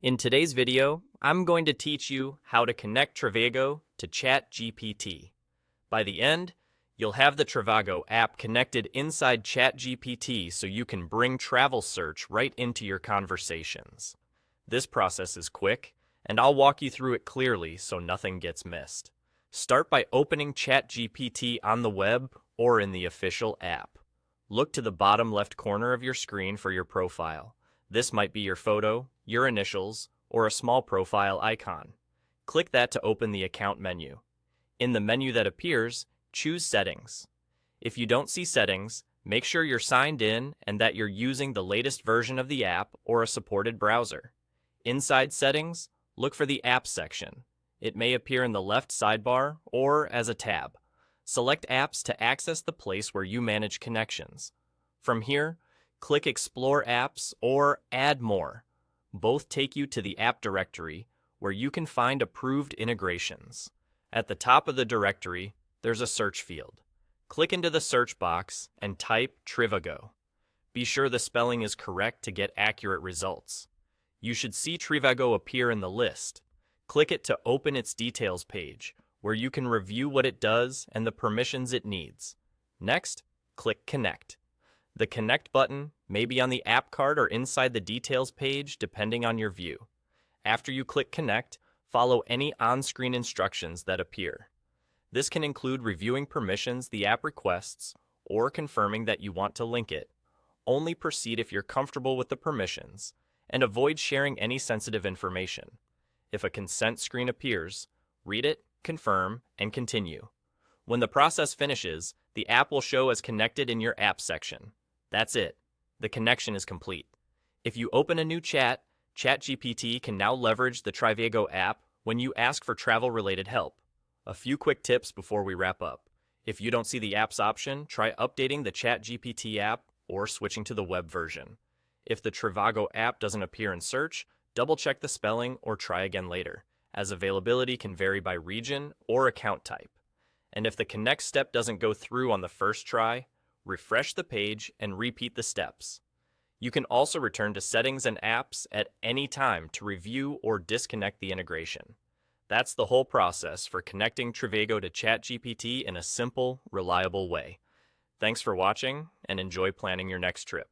In today's video, I'm going to teach you how to connect Trivago to ChatGPT. By the end, you'll have the Trivago app connected inside ChatGPT so you can bring travel search right into your conversations. This process is quick, and I'll walk you through it clearly so nothing gets missed. Start by opening ChatGPT on the web or in the official app. Look to the bottom left corner of your screen for your profile. This might be your photo, your initials, or a small profile icon. Click that to open the account menu. In the menu that appears, choose Settings. If you don't see Settings, make sure you're signed in and that you're using the latest version of the app or a supported browser. Inside Settings, look for the Apps section. It may appear in the left sidebar or as a tab. Select Apps to access the place where you manage connections. From here, click Explore Apps or Add More. Both take you to the app directory, where you can find approved integrations. At the top of the directory, there's a search field. Click into the search box and type Trivago. Be sure the spelling is correct to get accurate results. You should see Trivago appear in the list. Click it to open its details page, where you can review what it does and the permissions it needs. Next, click Connect. The Connect button may be on the app card or inside the details page depending on your view. After you click Connect, follow any on-screen instructions that appear. This can include reviewing permissions the app requests or confirming that you want to link it. Only proceed if you're comfortable with the permissions, and avoid sharing any sensitive information. If a consent screen appears, read it, confirm, and continue. When the process finishes, the app will show as connected in your Apps section. That's it. The connection is complete. If you open a new chat, ChatGPT can now leverage the Trivago app when you ask for travel-related help. A few quick tips before we wrap up. If you don't see the apps option, try updating the ChatGPT app or switching to the web version. If the Trivago app doesn't appear in search, double-check the spelling or try again later, as availability can vary by region or account type. And if the connect step doesn't go through on the first try, refresh the page and repeat the steps. You can also return to Settings and Apps at any time to review or disconnect the integration. That's the whole process for connecting Trivago to ChatGPT in a simple, reliable way. Thanks for watching, and enjoy planning your next trip.